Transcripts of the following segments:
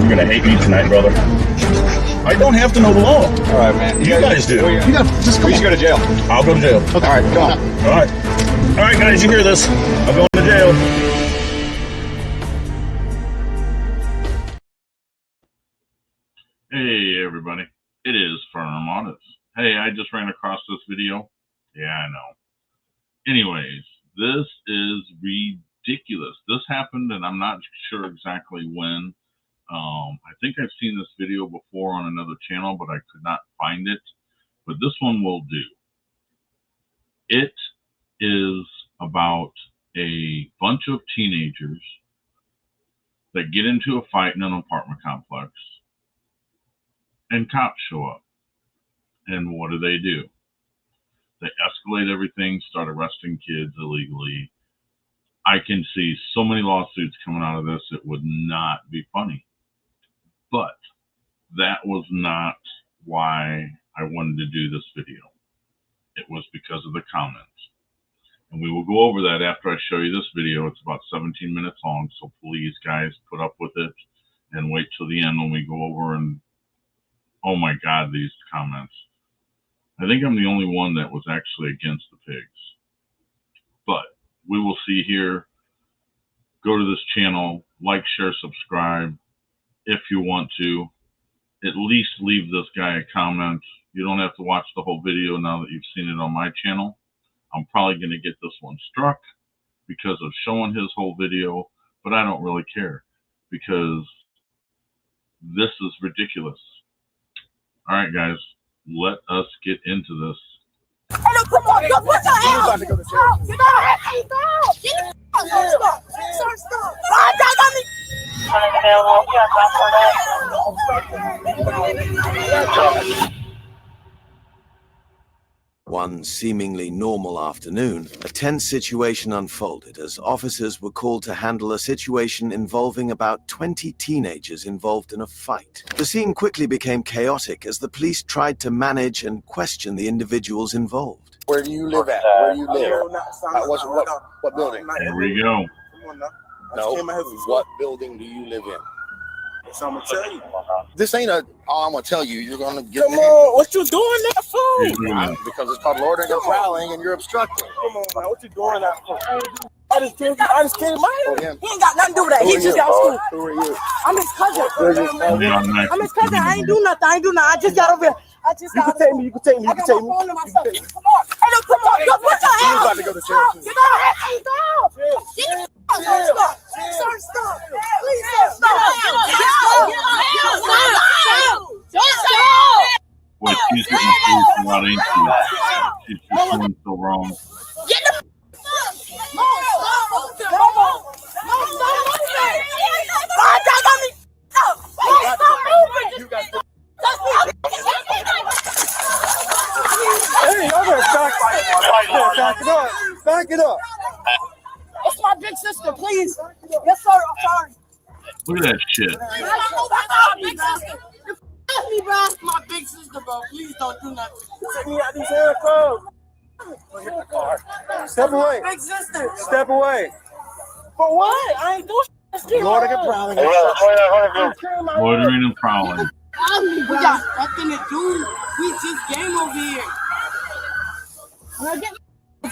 You're gonna hate me tonight, brother. I don't have to know the law. All right, man. You guys do. You just go to jail. I'll go to jail. Okay. All right, come on. All right. All right, guys, you hear this? I'm going to jail. Hey, everybody. It is F.I.R.M Audits. Hey, I just ran across this video. Yeah, I know. Anyways, this is ridiculous. This happened, and I'm not sure exactly when. I think I've seen this video before on another channel, but I could not find it. But this one will do. It is about a bunch of teenagers that get into a fight in an apartment complex, and cops show up. And what do? They escalate everything, start arresting kids illegally. I can see so many lawsuits coming out of this, it would not be funny. But that was not why I wanted to do this video. It was because of the comments. And we will go over that after I show you this video. It's about 17 minutes long, so please, guys, put up with it and wait till the end when we go over and, oh my God, these comments. I think I'm the only one that was actually against the pigs. But we will see here. Go to this channel, like, share, subscribe. If you want to, at least leave this guy a comment. You don't have to watch the whole video now that you've seen it on my channel. I'm probably going to get this one struck because of showing his whole video, but I don't really care because this is ridiculous. All right, guys, let us get into this. Hey, no, come on, go put your hands. Stop. Get out. Stop. One seemingly normal afternoon, a tense situation unfolded as officers were called to handle a situation involving about 20 teenagers involved in a fight. The scene quickly became chaotic as the police tried to manage and question the individuals involved. Where do you live at? Where do you live? What building? Here we go. No, what building do you live in? So I'm gonna tell you. This ain't I'm gonna tell you. You're gonna get. Come on, what you doing that for? Because it's called loitering and prowling, and you're obstructing. Come on, man, what you doing that for? I just came my head. He ain't got nothing to do with that. He just got school. Who are you? I'm his cousin. I'm his cousin. I ain't do nothing. I just got over here. You can take me. You can take me. I got my phone to myself. Come on. Hey, no, come on. Go put your hands. You about to go to jail. Get out. Stop. Please stop. Wait, she's getting food from out, ain't she? She's just doing so wrong. Get the Hey, y'all better back it up. It's my big sister, please. Yes, sir. I'm sorry. Look at that shit. That's me, bro. My big sister, bro. Please don't do nothing. Take me out these handcuffs. Step away. Big sister. Step away. For what? I ain't doing shit. Loitering and prowling. Loitering and prowling. We got nothing to do. We just game over here.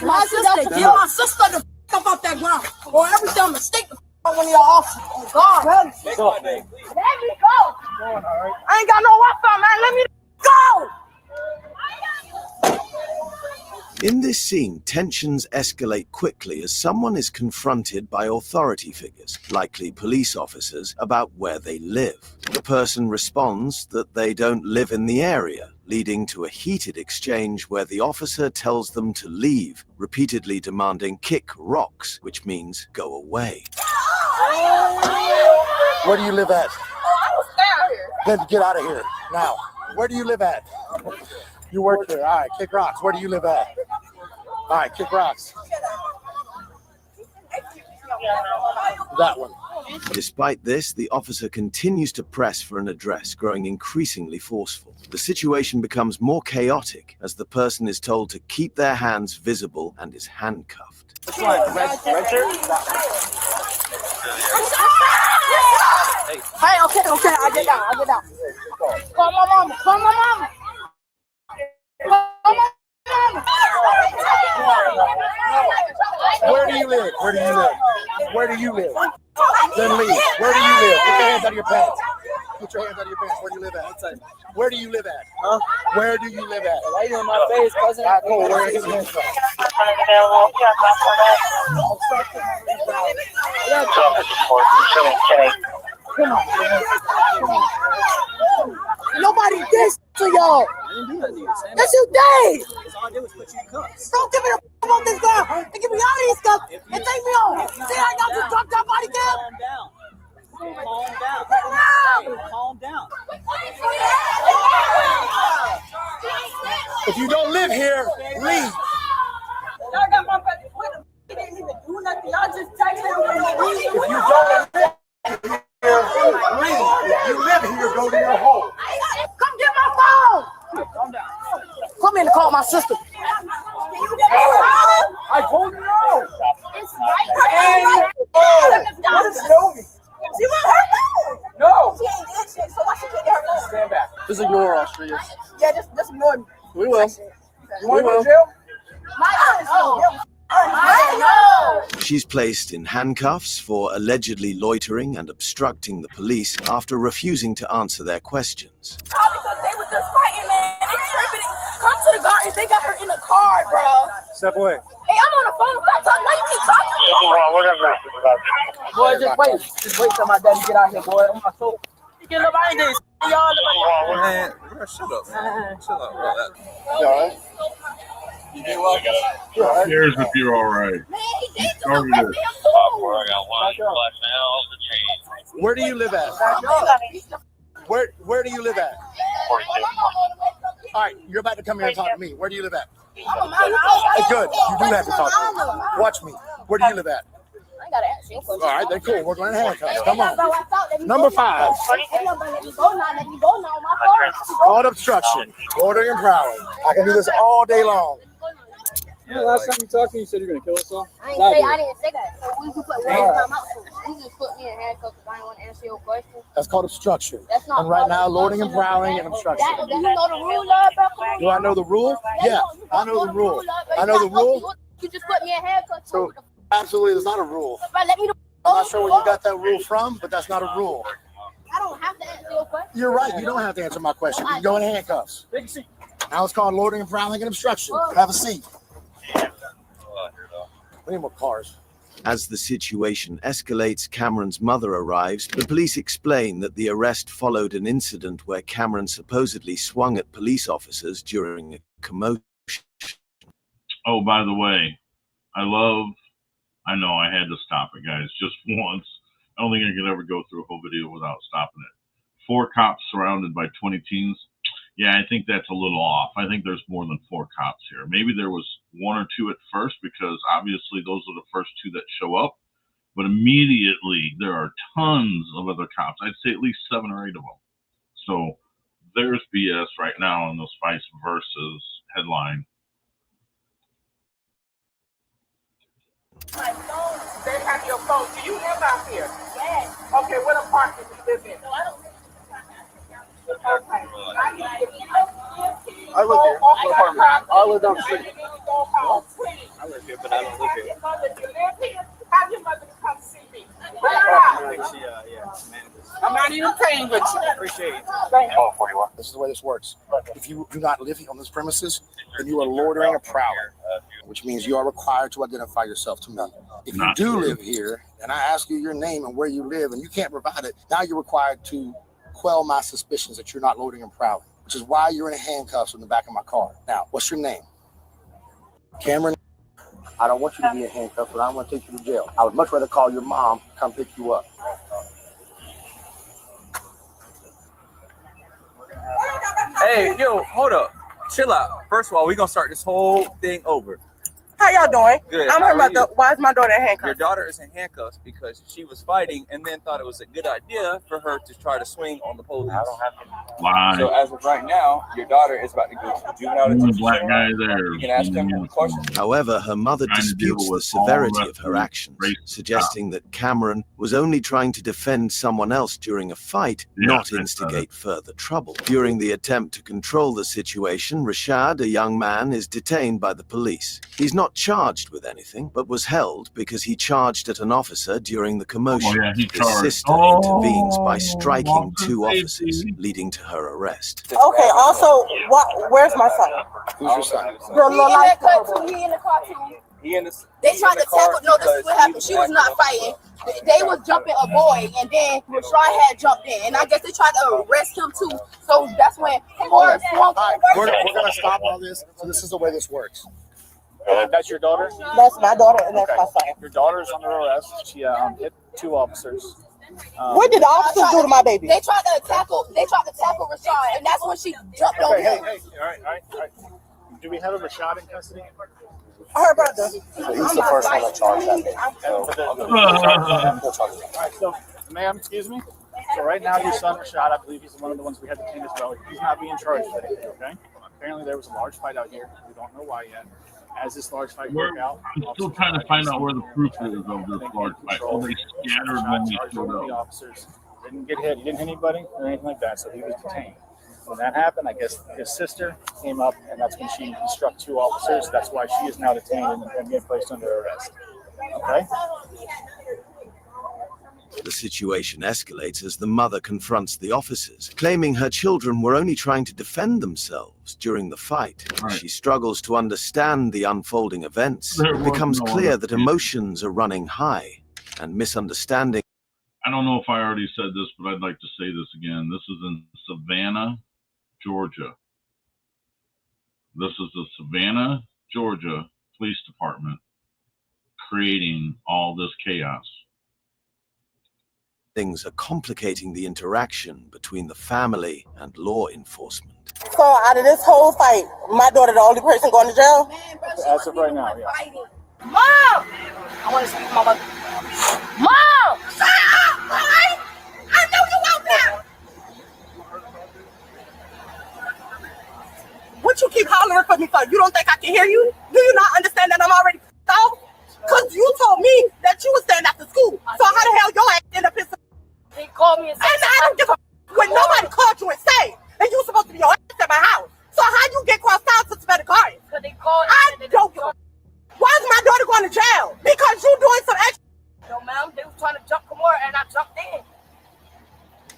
My sister, get my sister the f off that ground. Or every time I stick the f one of your officers. Oh, God. Let me go. I ain't got no Wi-Fi, man. Let me go. In this scene, tensions escalate quickly as someone is confronted by authority figures, likely police officers, about where they live. The person responds that they don't live in the area, leading to a heated exchange where the officer tells them to leave, repeatedly demanding kick rocks, which means go away. Where do you live at? I was down here. Then get out of here now. Where do you live at? You work here. All right, kick rocks. Where do you live at? All right, kick rocks. That one. Despite this, the officer continues to press for an address, growing increasingly forceful. The situation becomes more chaotic as the person is told to keep their hands visible and is handcuffed. Red shirt? Hey, Hey, okay, I get down. Call my mama. Call my mama. Where do you live? Where do you live? Where do you live? Then leave. Where do you live? Put your hands out of your pants. Put your hands out of your pants. Where do you live at? Where do you live at? Huh? Where do you live at? Why you in my face, cousin? All right, cool. Where is his hands from? Nobody did to y'all. Yes, you did. All I did was put you in cuffs. Don't give me the about this girl. And give me all these stuff and take me home. See how y'all just dropped your body down? Calm down. Calm down. If you don't live here, leave. Y'all got my back. He didn't even do nothing. Y'all just texted him. If you don't live here, leave. If you live here, go to your home. Come get my phone. Calm down. Come in to call my sister. I told you no. It's right. What is Snowy? She want her phone. No. She ain't did shit, so why she can't get her phone? Stand back. Just ignore Austria. Yeah, just ignore me. We will. You want to go to jail? I know. She's placed in handcuffs for allegedly loitering and obstructing the police after refusing to answer their questions. Probably because they were just fighting, man. They tripping. Come to the garden. They got her in the car, bro. Step away. Hey, I'm on the phone. Stop talking. Why you keep talking? Boy, just wait. Just wait till my daddy get out here, boy. I'm my soul. You get up, I ain't this. Y'all look like man, bro, shut up, man. Shut up, bro. You all right? You all right? Here's if you're all right. Man, he did Started something. it. Where do you live at? Where do you live at? All right, you're about to come here and talk to me. Where do you live at? Good. You do have to talk to me. Watch me. Where do you live at? I gotta ask you a question. All right, then cool. We're going to handcuffs. Come on. Number 5. Let me go now. My phone. Called obstruction. Loitering and prowling. I can do this all day long. Yeah, last time you talked to me, you said you're going to kill us all. I didn't say that. So we just put you just put me in handcuffs because I didn't want to answer your question. That's called obstruction. That's not And right now, loitering and prowling and obstruction. Do you know the rule, bro? Do I know the rule? Yeah, I know the rule. I know the rule. You just put me in handcuffs. So, absolutely, there's not a rule. Let me know. I'm not sure where you got that rule from, but that's not a rule. I don't have to answer your question. You're right. You don't have to answer my question. You can go in handcuffs. Now it's called loitering and prowling and obstruction. Have a seat. We need more cars. As the situation escalates, Cameron's mother arrives. The police explain that the arrest followed an incident where Cameron supposedly swung at police officers during a commotion. Oh, by the way, I know I had to stop it, guys, just once. I don't think I could ever go through a whole video without stopping it. 4 cops surrounded by 20 teens. Yeah, I think that's a little off. I think there's more than 4 cops here. Maybe there was 1 or 2 at first because obviously those are the first 2 that show up. But immediately there are tons of other cops. I'd say at least 7 or 8 of them. So there's BS right now on this vice versus headline. My phone, they have your phone. Do you live out here? Yes. Okay, what apartment do you live in? I live here. What apartment? I live down the street. I live here, but I don't live here. Your mother, you live here? Have your mother come see me. I'm not even paying with you. Appreciate it. This is the way this works. If you do not live on this premises, then you are loitering or prowling, which means you are required to identify yourself to me. If you do live here, and I ask you your name and where you live, and you can't provide it, now you're required to quell my suspicions that you're not loitering and prowling, which is why you're in handcuffs in the back of my car. Now, what's your name? Cameron. I don't want you to be in handcuffs, but I don't want to take you to jail. I would much rather call your mom to come pick you up. Hey, yo, hold up. Chill out. First of all, we're going to start this whole thing over. How y'all doing? Good. I'm How her are mother. you? Why is my daughter in Your handcuffs? daughter is in handcuffs because she was fighting and then thought it was a good idea for her to try to swing on the police. Why? So as of right now, your daughter is about to go to the juvenile Only detention black center. guy there. You can ask him questions. However, her mother Trying to deal disputes the with all severity the of her rest of actions, race suggesting that Cameron was only trying to defend someone else during a fight, Yeah, not I instigate further trouble. During the attempt to control the situation, Rashad, a young man, is detained by the police. He's not charged with anything, but was held because he charged at an officer during the commotion. Oh, yeah, he His charged. sister intervenes by striking officer 2 safety. officers, leading to her arrest. Okay. Also, where's my son? Who's your son? The little light He in the car too. He in the, They he tried in the to tackle. car No, this is because what happened. he She was not fighting. They was jumping a boy, and then Rashad had jumped in, and I guess they tried to arrest him too. So that's when Morris swung. All right, we're gonna stop all this. So this is the way this works. That's your daughter? That's my daughter, and that's my son. Your daughter is under arrest. She hit 2 officers. What did the officers do to my baby? They tried to tackle. They tried to tackle Rashad, and that's when she jumped on Okay, hey, him. all right. Do we have a Rashad in custody? Her brother. He's the first one to charge that day. All right, so, ma'am, excuse me. So right now, your son Rashad, I believe he's one of the ones we had detained as well. He's not being charged with anything, okay? Apparently, there was a large fight out here. We don't know why yet. As this large fight broke out, I'm still trying to find out where the proof is of this large fight. Oh, they scattered when he showed the up. officers didn't get hit. He didn't hit anybody or anything like that, so he was detained. When that happened, I guess his sister came up, and that's when he struck 2 officers. That's why she is now detained and being placed under arrest. Okay? The situation escalates as the mother confronts the officers, claiming her children were only trying to defend themselves during the fight. Right. She struggles to understand the unfolding events. There It was becomes no clear other that reason. emotions are running high, and misunderstanding I don't know if I already said this, but I'd like to say this again. This is in Savannah, Georgia. This is the Savannah, Georgia Police Department creating all this chaos. things are complicating the interaction between the family and law enforcement. So out of this whole fight, my daughter the only person going to jail? Man, bro, she As wasn't of right even now, yeah. fighting. Mom! I want to speak to my mother. Mom! Shut up, boy! I know you out there! What you keep hollering for me for? You don't think I can hear you? Do you not understand that I'm already off? Because you told me that you was staying after school. So how the hell your ass end up in some... They called me and said, And I don't give a when nobody called you and say, and you supposed to be your ass at my house. So how you get crossed out to spend a car? because they called I don't give a why is my daughter going to jail? Because you doing some extra... No, ma'am, they was trying to jump Kamora and I jumped in.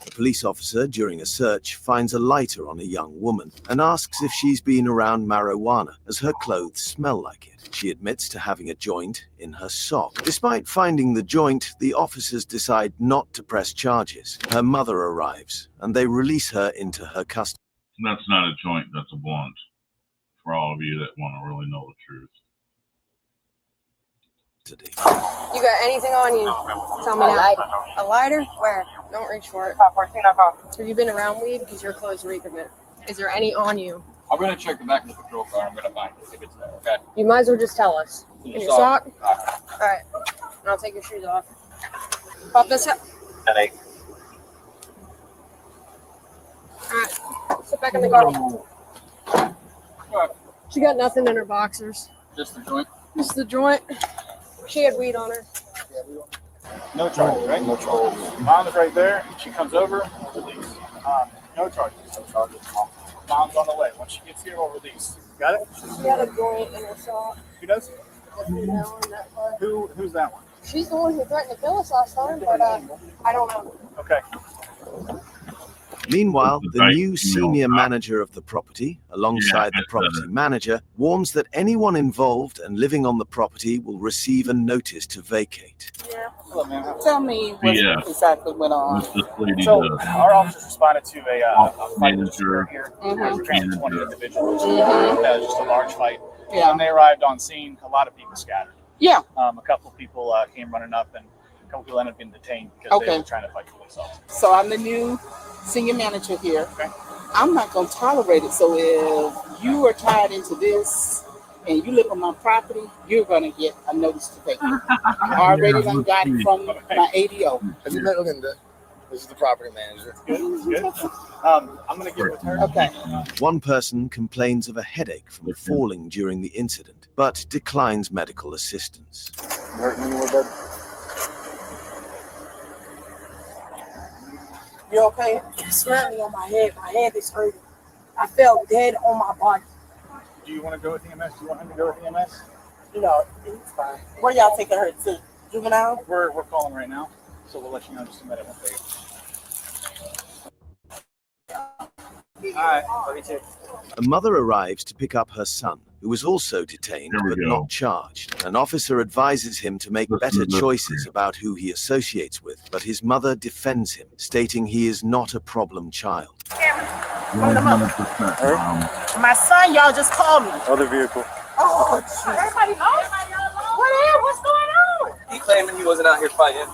A police officer during a search finds a lighter on a young woman and asks if she's been around marijuana, as her clothes smell like it. She admits to having a joint in her sock. Despite finding the joint, the officers decide not to press charges. Her mother arrives and they release her into her custody. That's not a joint, that's a blunt. For all of you that want to really know the truth. You got anything on you? Tell me now. A lighter? Where? Don't reach for it. Have you been around weed? Because your clothes reek of it. Is there any on you? I'm going to check the back of the patrol car. I'm going to find it if it's there, okay? You might as well just tell us. In your sock? Alright. Alright. And I'll take your shoes off. Pop this up. Headache. Alright. Sit back in the car. She got nothing in her boxers. Just the joint? Just the joint. She had weed on her. No charges, right? No charges. Mom's right there. She comes over, release. No charges. No charges. Mom's on the way. Once she gets here, we'll release. Got it? She had a joint in her sock. Who does? The female in that car. Who's that one? She's the one who threatened to kill us last time, but I don't know. Okay. Meanwhile, the Right, new senior manager of the property, alongside the property manager, warns that anyone involved and living on the property will receive a notice to vacate. Hello, ma'am. Tell me what exactly went on. What's this lady So does? our officers responded to a fight Manager. here. Mhm. 20 individuals. Mhm. Just a large fight. Yeah. When they arrived on scene, a lot of people scattered. Yeah. A couple of people came running up, and a couple people ended up getting detained because they Okay. were trying to fight police officers. So I'm the new senior manager here. Okay. I'm not going to tolerate it. So if you are tied into this, and you live on my property, you're gonna get a notice to vacate. I already done got it from my ADO. Have you met Linda? This is the property manager. Good. I'm gonna get with her. Okay. One person complains of a headache from falling during the incident, but declines medical assistance. You hurt anywhere, bud? You okay? Smacked me on my head. My head is hurting. I felt dead on my body. Do you want to go with EMS? Do you want him to go with EMS? No, it's fine. Where y'all taking her to? Juvenile? We're calling right now, so we'll let you know in just a minute. All right, love you too. A mother arrives to pick up her son, who is also detained but not charged. An officer advises him to make better choices about who he associates with, but his mother defends him, stating he is not a problem child. 100%. My son, y'all just called me. Other vehicle. Oh, everybody knows. What's going on? He claiming he wasn't out here fighting.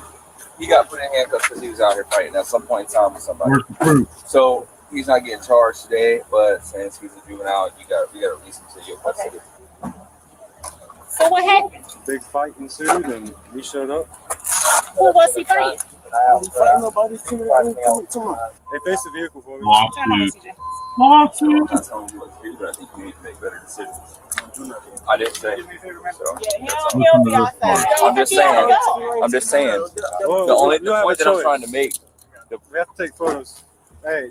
He got put in handcuffs because he was out here fighting at some point in time with somebody. Where's the proof? So he's not getting charged today, but since he's a juvenile, we got to release him to your custody. So what happened? Big fight ensued, and we showed up. Who was he fighting? They faced the vehicle for me. Lawsuit. That's how he was too, but I think you need to make better decisions. I didn't say. So, I'm just saying. The point that I'm trying to make. We have to take photos. Hey.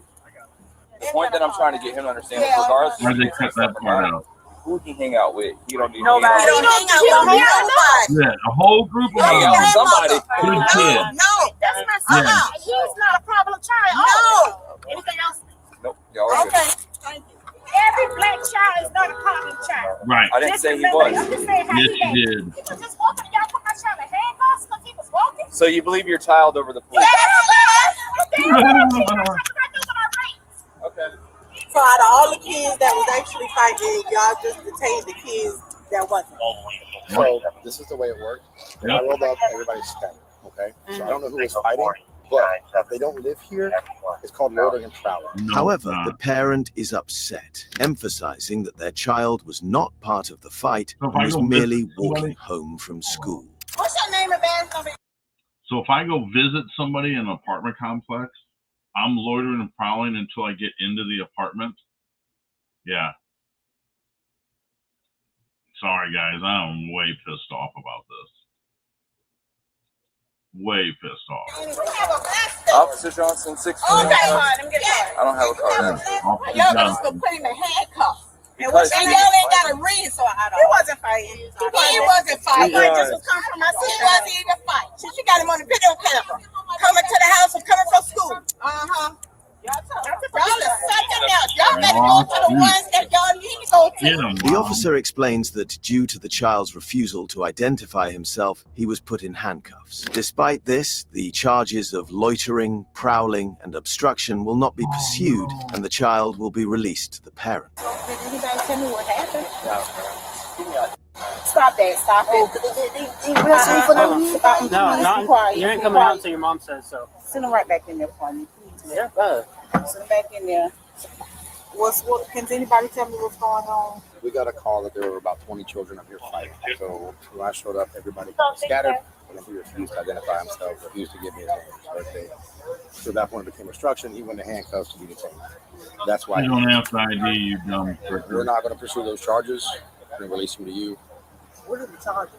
The point that I'm trying to get him to understand is regardless Why'd they cut that part out? who he hang out with, he don't need Nobody. to hang out with. Yeah, a whole group of Hang out with somebody. good kid. No, that's my son. Yeah. He's not a problem child. No. Anything else? Nope, y'all are good. Okay. Thank you. Every black child is not a problem child. Right. I didn't say he was. Yes, you did. He was just walking. Y'all put my child in handcuffs because he was walking. So you believe your child over the police? Okay. So out of all the kids that was actually fighting, y'all just detained the kids that wasn't. So this is the way it worked. When I rolled up, everybody's scattered. Okay. So I don't know who was fighting, but if they don't live here, it's called loitering and prowling. However, the parent is upset, emphasizing that their child was not part of the fight and was merely walking home from school. What's your name and badge number? So if I go visit somebody in an apartment complex, I'm loitering and prowling until I get into the apartment. Yeah. Sorry, guys. I'm way pissed off about this. Way pissed off. Officer Johnson, 6. Okay, I don't have a card. Y'all just gonna put him in handcuffs. And y'all Because ain't got a reason, so I don't. He wasn't fighting. He wasn't fighting. Right. Just was coming from my sister. He wasn't even fighting. She got him on the video camera. Coming to the house and coming from school. Y'all is something else. Y'all better go to the ones that y'all need to go to. The officer explains that due to the child's refusal to identify himself, he was put in handcuffs. Despite this, the charges of loitering, prowling, and obstruction will not be pursued, and the child will be released to the parent. Did anybody tell me what happened? Stop that. Stop it. No, you ain't coming out until your mom says so. Send him right back in there for me. Yeah, go ahead. Send him back in there. Can anybody tell me what's going on? We got a call that there were about 20 children up here fighting. So when I showed up, everybody got scattered. And he refused to identify himself, refused to give me his birthday. So at that point it became obstruction. He went to handcuffs to be detained. That's why You don't have to ID, you dumb we're fricker. not going to pursue those charges. We're going to release him to you. What are the charges?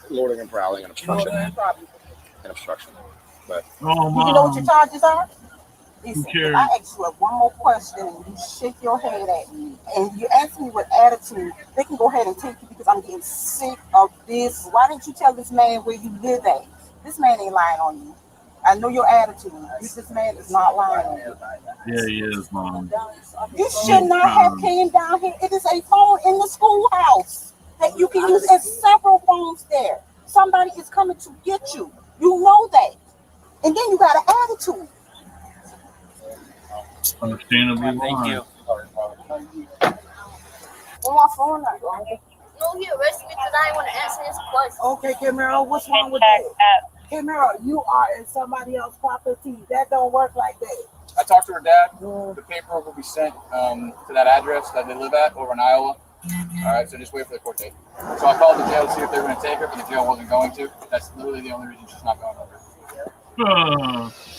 Loitering and prowling and obstruction. But Oh, Do you know what your charges are? Who cares? I asked you one more question and you shake your head at me and you ask me with attitude, they can go ahead and take you because I'm getting sick of this. Why didn't you tell this man where you live at? This man ain't lying on you. I know your attitude. This man is not lying on you. Yeah, he is, Mom. You should not have came down here. It is a phone in the schoolhouse that you can use. There's several phones there. Somebody is coming to get you. You know that. And then you got an attitude. Understandably Thank why. you. On my phone, not going. No, he arrested me because I didn't want to answer his question. Okay, Camaro, what's wrong with that? Camaro, you are in somebody else's property. That don't work like that. I talked to her dad. The paperwork will be sent to that address that they live at over in Iowa. All right, so just wait for the court date. So I called the jail to see if they were going to take her, but the jail wasn't going to. That's literally the only reason she's not going over.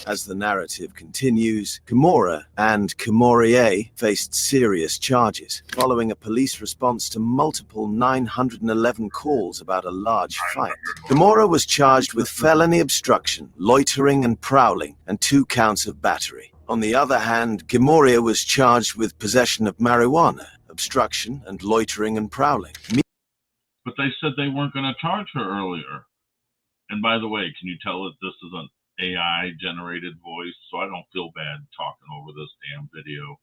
As the narrative continues, Kimura and Kimorie faced serious charges following a police response to multiple 911 calls about a large fight. Kimura was charged with felony obstruction, loitering and prowling, and 2 counts of battery. On the other hand, Kimorie was charged with possession of marijuana, obstruction, and loitering and prowling. But they said they weren't going to charge her earlier. And by the way, can you tell that this is an AI-generated voice? So I don't feel bad talking over this damn video.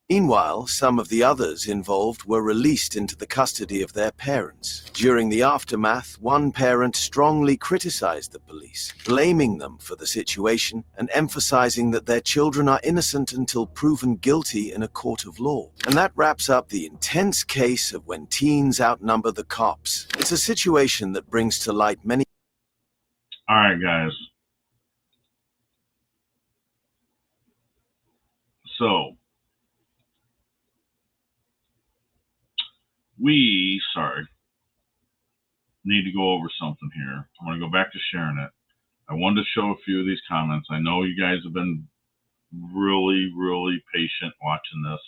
Meanwhile, some of the others involved were released into the custody of their parents. During the aftermath, one parent strongly criticized the police, blaming them for the situation and emphasizing that their children are innocent until proven guilty in a court of law. And that wraps up the intense case of when teens outnumber the cops. It's a situation that brings to light many... All right, guys. So, we need to go over something here. I'm going to go back to sharing it. I wanted to show a few of these comments. I know you guys have been really, really patient watching this.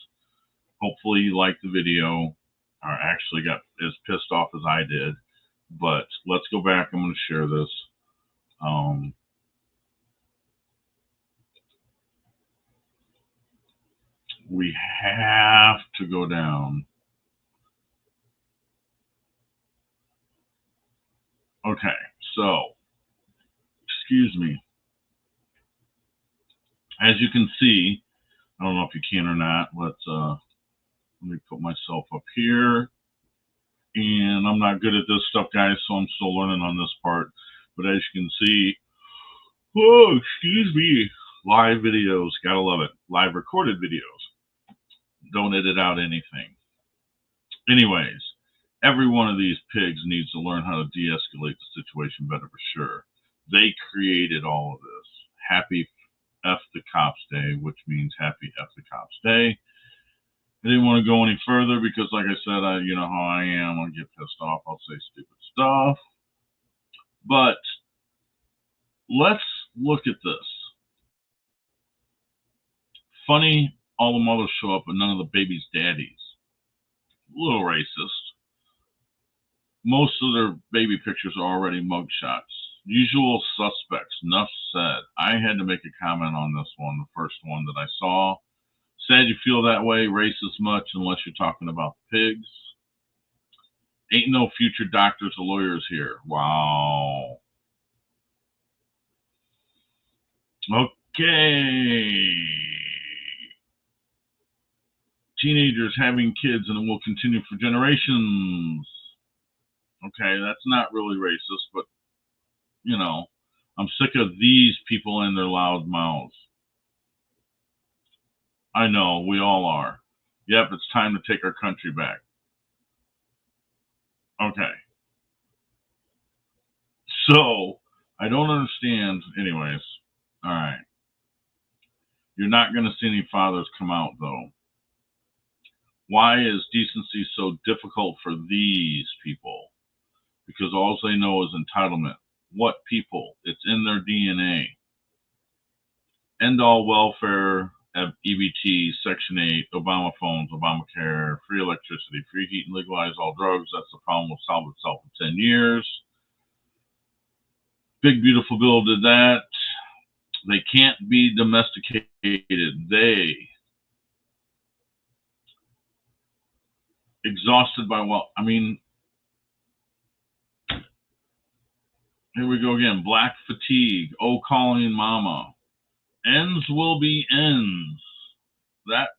Hopefully you liked the video, or actually got as pissed off as I did. But let's go back. I'm going to share this. We have to go down. Okay, so, excuse me. As you can see, I don't know if you can or not. Let me put myself up here. And I'm not good at this stuff, guys, so I'm still learning on this part. But as you can see, oh, excuse me, live videos, gotta love it. Live recorded videos. Don't edit out anything. Anyways, every one of these pigs needs to learn how to de-escalate the situation better for sure. They created all of this. Happy F the Cops Day, which means Happy F the Cops Day. I didn't want to go any further because, like I said, you know how I am. I'll get pissed off. I'll say stupid stuff. But let's look at this. Funny, all the mothers show up, but none of the baby's daddies. A little racist. Most of their baby pictures are already mugshots. Usual suspects. Enough said. I had to make a comment on this one, the first one that I saw. Sad you feel that way, racist much, unless you're talking about pigs. Ain't no future doctors or lawyers here. Wow. Okay. Teenagers having kids and it will continue for generations. Okay, that's not really racist, but, you know, I'm sick of these people and their loud mouths. I know, we all are. Yep, it's time to take our country back. Okay. So, I don't understand. Anyways, all right. You're not going to see any fathers come out, though. Why is decency so difficult for these people? Because all they know is entitlement. What people? It's in their DNA. End all welfare, EBT, Section 8, Obama phones, Obamacare, free electricity, free heat, and legalize all drugs. That's the problem. Will solve itself in 10 years. Big Beautiful Bill did that. They can't be domesticated. They exhausted by what? I mean, here we go again. Black fatigue. Oh, calling mama. Ends will be ends. That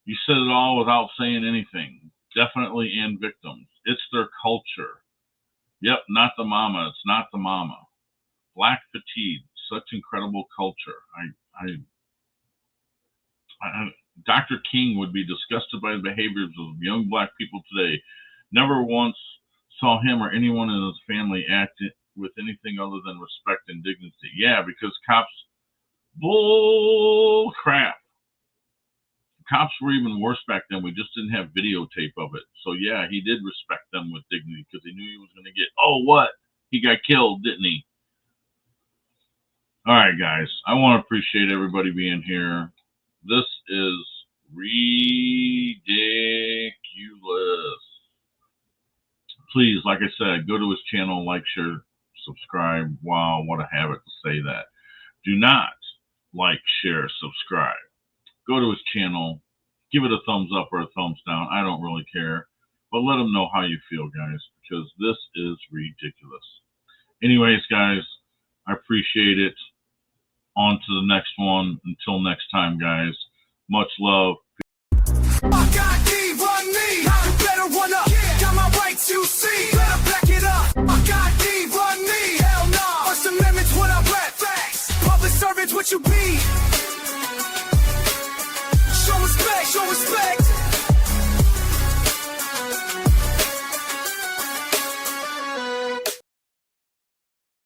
you said it all without saying anything. Definitely and victims. It's their culture. Yep, not the mama. It's not the mama. Black fatigue. Such incredible culture. Dr. King would be disgusted by the behaviors of young black people today. Never once saw him or anyone in his family act with anything other than respect and dignity. Yeah, because cops, bull crap. Cops were even worse back then. We just didn't have videotape of it. So yeah, he did respect them with dignity because he knew he was going to get, oh, what? He got killed, didn't he? All right, guys. I want to appreciate everybody being here. This is ridiculous. Please, like I said, go to his channel, like, share, subscribe. Wow, what a habit to say that. Do not like, share, subscribe. Go to his channel, give it a thumbs up or a thumbs down. I don't really care. But let him know how you feel, guys, because this is ridiculous. Anyways, guys, I appreciate it. On to the next one. Until next time, guys. Much love. My God, run me. You better run up. Got my rights, you see. Better back it up. My God, run me. Hell no. First Amendment's what I rap. Facts. Public servants, what you be. Show respect, show respect.